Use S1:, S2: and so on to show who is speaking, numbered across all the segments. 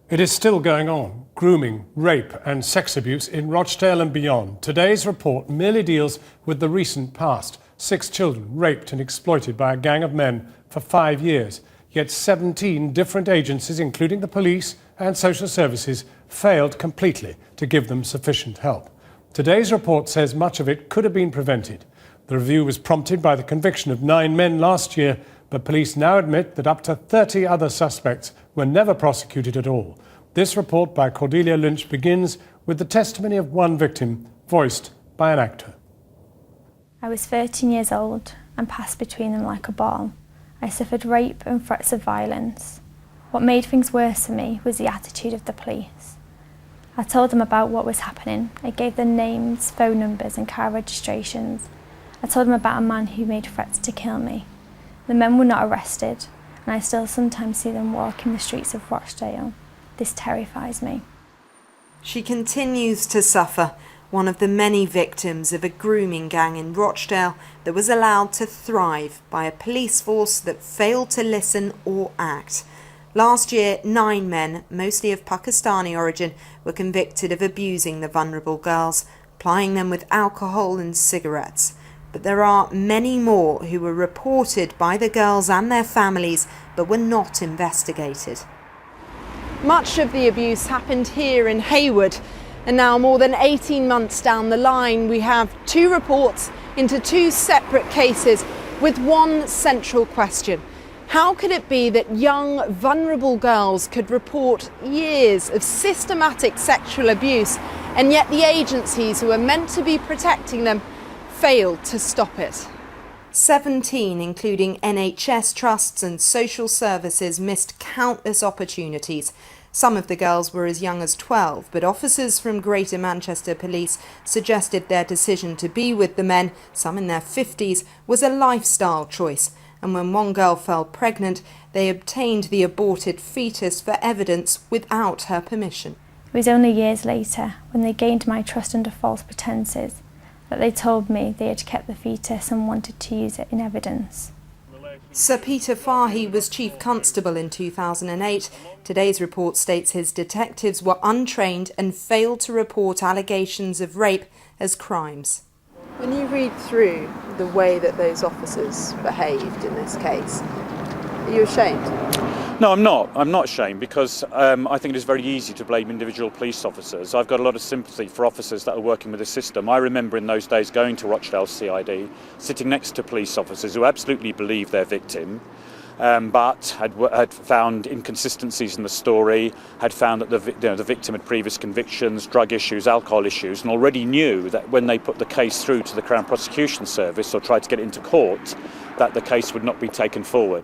S1: It is still going on. Grooming, rape and sex abuse in Rochdale and beyond. Today's report merely deals with the recent past. 6 children raped and exploited by a gang of men for 5 years. Yet 17 different agencies, including the police and social services, failed completely to give them sufficient help. Today's report says much of it could have been prevented. The review was prompted by the conviction of 9 men last year, but police now admit that up to 30 other suspects were never prosecuted at all. This report by Cordelia Lynch begins with the testimony of one victim, voiced by an actor.
S2: I was 13 years old and passed between them like a ball. I suffered rape and threats of violence. What made things worse for me was the attitude of the police. I told them about what was happening. I gave them names, phone numbers and car registrations. I told them about a man who made threats to kill me. The men were not arrested, and I still sometimes see them walking the streets of Rochdale. This terrifies me.
S3: She continues to suffer, one of the many victims of a grooming gang in Rochdale that was allowed to thrive by a police force that failed to listen or act. Last year, 9 men, mostly of Pakistani origin, were convicted of abusing the vulnerable girls, plying them with alcohol and cigarettes. But there are many more who were reported by the girls and their families, but were not investigated.
S4: Much of the abuse happened here in Hayward, and now more than 18 months down the line, we have 2 reports into 2 separate cases with one central question. How could it be that young, vulnerable girls could report years of systematic sexual abuse, and yet the agencies who are meant to be protecting them failed to stop it?
S3: 17, including NHS trusts and social services, missed countless opportunities. Some of the girls were as young as 12, but officers from Greater Manchester Police suggested their decision to be with the men, some in their 50s, was a lifestyle choice. And when one girl fell pregnant, they obtained the aborted fetus for evidence without her permission.
S2: It was only years later, when they gained my trust under false pretences, that they told me they had kept the fetus and wanted to use it in evidence.
S3: Sir Peter Fahy was Chief Constable in 2008. Today's report states his detectives were untrained and failed to report allegations of rape as crimes.
S4: When you read through the way that those officers behaved in this case, are you ashamed?
S5: No, I'm not. I'm not ashamed because I think it is very easy to blame individual police officers. I've got a lot of sympathy for officers that are working with the system. I remember in those days going to Rochdale CID, sitting next to police officers who absolutely believed their victim, but had found inconsistencies in the story, had found that the victim had previous convictions, drug issues, alcohol issues, and already knew that when they put the case through to the Crown Prosecution Service or tried to get it into court, that the case would not be taken forward.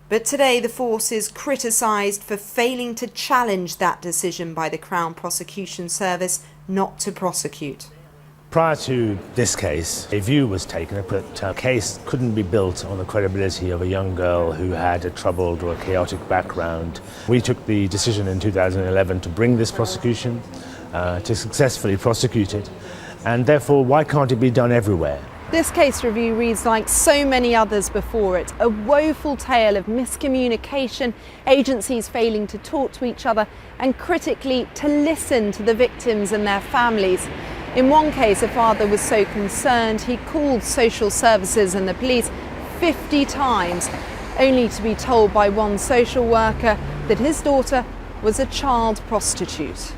S3: But today the force is criticised for failing to challenge that decision by the Crown Prosecution Service not to prosecute.
S6: Prior to this case, a view was taken that a case couldn't be built on the credibility of a young girl who had a troubled or a chaotic background. We took the decision in 2011 to bring this prosecution, to successfully prosecute it, and therefore why can't it be done everywhere?
S4: This case review reads like so many others before it, a woeful tale of miscommunication, agencies failing to talk to each other and critically to listen to the victims and their families. In one case, a father was so concerned he called social services and the police 50 times, only to be told by one social worker that his daughter was a child prostitute.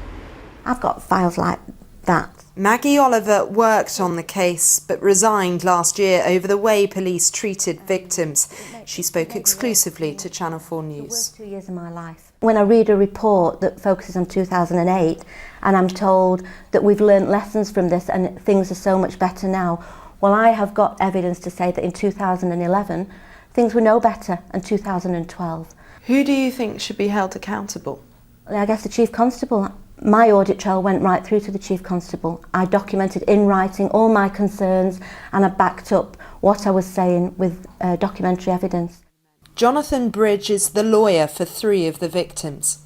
S7: I've got files like that.
S3: Maggie Oliver worked on the case but resigned last year over the way police treated victims. She spoke exclusively to Channel 4 News.
S7: The worst 2 years of my life. When I read a report that focuses on 2008 and I'm told that we've learnt lessons from this and things are so much better now, well, I have got evidence to say that in 2011 things were no better than 2012.
S3: Who do you think should be held accountable?
S7: I guess the Chief Constable. My audit trail went right through to the Chief Constable. I documented in writing all my concerns and I backed up what I was saying with documentary evidence.
S3: Jonathan Bridge is the lawyer for 3 of the victims.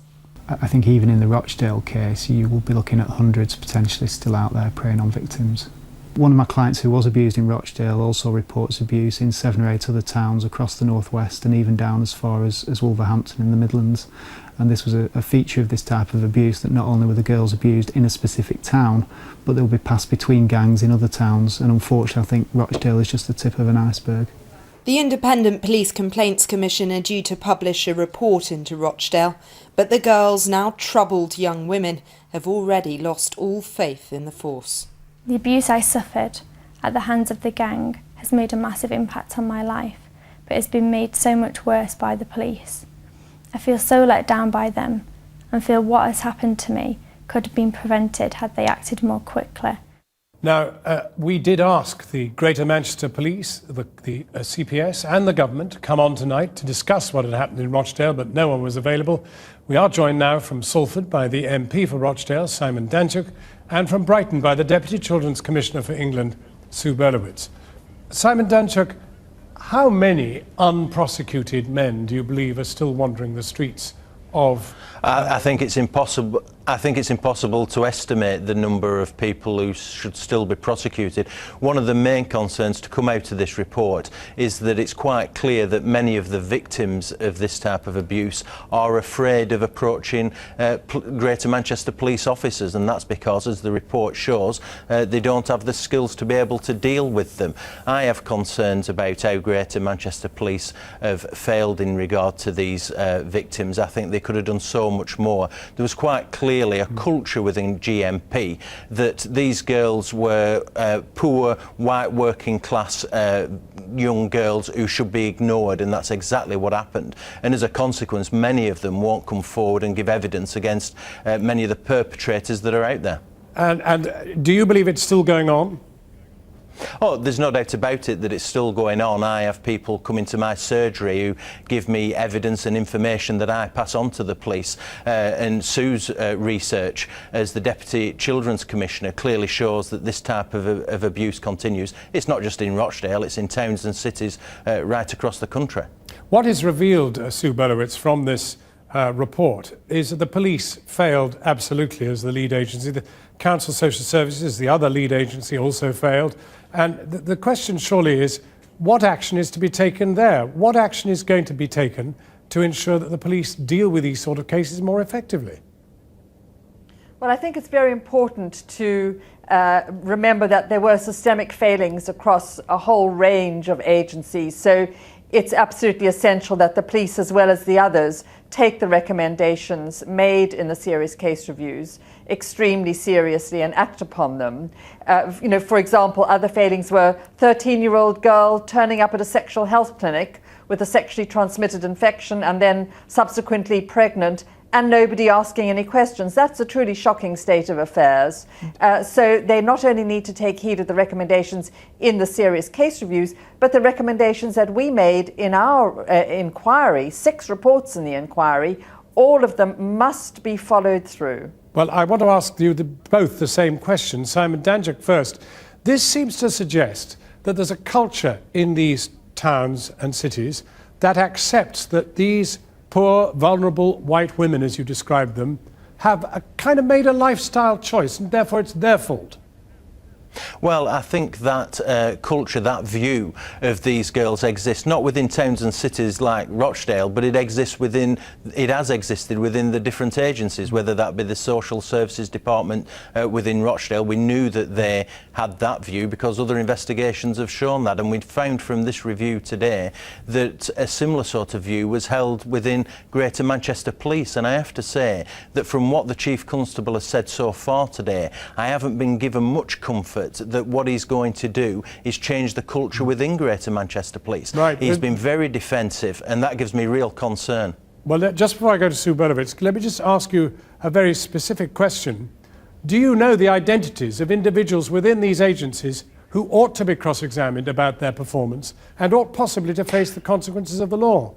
S8: I think even in the Rochdale case, you will be looking at hundreds potentially still out there preying on victims. One of my clients who was abused in Rochdale also reports abuse in 7 or 8 other towns across the northwest and even down as far as Wolverhampton in the Midlands. And this was a feature of this type of abuse, that not only were the girls abused in a specific town, but they will be passed between gangs in other towns. And unfortunately, I think Rochdale is just the tip of an iceberg.
S3: The Independent Police Complaints Commission are due to publish a report into Rochdale, but the girls, now troubled young women, have already lost all faith in the force.
S2: The abuse I suffered at the hands of the gang has made a massive impact on my life, but it's been made so much worse by the police. I feel so let down by them and feel what has happened to me could have been prevented had they acted more quickly.
S1: Now, we did ask the Greater Manchester Police, the CPS and the government to come on tonight to discuss what had happened in Rochdale, but no one was available. We are joined now from Salford by the MP for Rochdale, Simon Danczuk, and from Brighton by the Deputy Children's Commissioner for England, Sue Berlowitz. Simon Danczuk, how many unprosecuted men do you believe are still wandering the streets of...
S9: I think it's impossible. I think it's impossible to estimate the number of people who should still be prosecuted. One of the main concerns to come out of this report is that it's quite clear that many of the victims of this type of abuse are afraid of approaching Greater Manchester police officers, and that's because, as the report shows, they don't have the skills to be able to deal with them. I have concerns about how Greater Manchester Police have failed in regard to these victims. I think they could have done so much more. There was quite clearly a culture within GMP that these girls were poor, white, working class young girls who should be ignored, and that's exactly what happened. And as a consequence, many of them won't come forward and give evidence against many of the perpetrators that are out there.
S1: And do you believe it's still going on?
S9: Oh, there's no doubt about it that it's still going on. I have people come into my surgery who give me evidence and information that I pass on to the police. And Sue's research as the Deputy Children's Commissioner clearly shows that this type of abuse continues. It's not just in Rochdale, it's in towns and cities right across the country.
S1: What is revealed, Sue Berlowitz, from this report is that the police failed absolutely as the lead agency. The Council Social Services, the other lead agency, also failed. And the question surely is, what action is to be taken there? What action is going to be taken to ensure that the police deal with these sort of cases more effectively?
S10: Well, I think it's very important to remember that there were systemic failings across a whole range of agencies. So it's absolutely essential that the police, as well as the others, take the recommendations made in the serious case reviews extremely seriously and act upon them. For example, other failings were 13-year-old girl turning up at a sexual health clinic with a sexually transmitted infection and then subsequently pregnant, and nobody asking any questions. That's a truly shocking state of affairs. So they not only need to take heed of the recommendations in the serious case reviews, but the recommendations that we made in our inquiry, 6 reports in the inquiry, all of them must be followed through.
S1: Well, I want to ask you both the same question. Simon Danczuk first. This seems to suggest that there's a culture in these towns and cities that accepts that these poor, vulnerable white women, as you described them, have a kind of made a lifestyle choice, and therefore it's their fault.
S9: Well, I think that culture, that view of these girls exists not within towns and cities like Rochdale, but it has existed within the different agencies, whether that be the Social Services Department within Rochdale. We knew that they had that view because other investigations have shown that, and we'd found from this review today that a similar sort of view was held within Greater Manchester Police. And I have to say that from what the Chief Constable has said so far today, I haven't been given much comfort that what he's going to do is change the culture within Greater Manchester Police.
S1: Right.
S9: He's been very defensive, and that gives me real concern.
S1: Well, just before I go to Sue Berlowitz, let me just ask you a very specific question. Do you know the identities of individuals within these agencies who ought to be cross-examined about their performance and ought possibly to face the consequences of the law?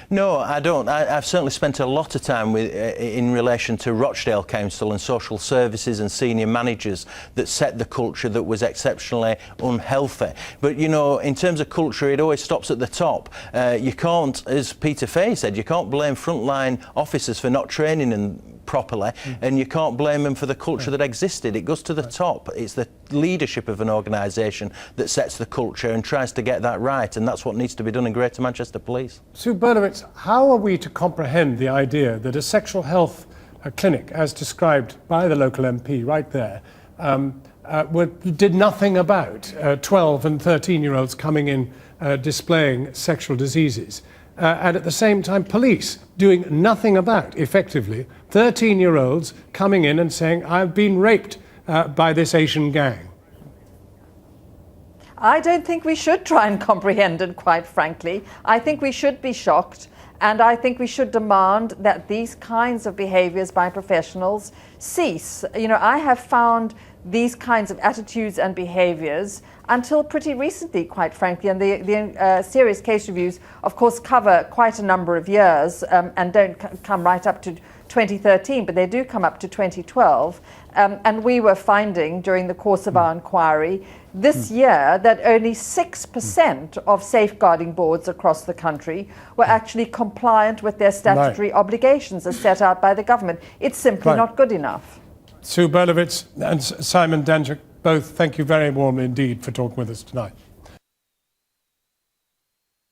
S9: No, I don't. I've certainly spent a lot of time in relation to Rochdale Council and social services and senior managers that set the culture that was exceptionally unhealthy. But, you know, in terms of culture, it always stops at the top. You can't, as Peter Fahy said, you can't blame frontline officers for not training and properly, and you can't blame them for the culture that existed. It goes to the top. It's the leadership of an organisation that sets the culture and tries to get that right, and that's what needs to be done in Greater Manchester Police.
S1: Sue Berlowitz, how are we to comprehend the idea that a sexual health clinic, as described by the local MP right there, did nothing about 12 and 13-year-olds coming in displaying sexual diseases, and at the same time police doing nothing about, effectively, 13-year-olds coming in and saying, I've been raped by this Asian gang?
S10: I don't think we should try and comprehend it, quite frankly. I think we should be shocked, and I think we should demand that these kinds of behaviours by professionals cease. You know, I have found these kinds of attitudes and behaviours until pretty recently, quite frankly, and the serious case reviews, of course, cover quite a number of years and don't come right up to 2013, but they do come up to 2012. And we were finding during the course of our inquiry this year that only 6% of safeguarding boards across the country were actually compliant with their statutory obligations as set out by the government. It's simply not good enough.
S1: Sue Berlowitz and Simon Danczyk, both thank you very warmly indeed for talking with us tonight.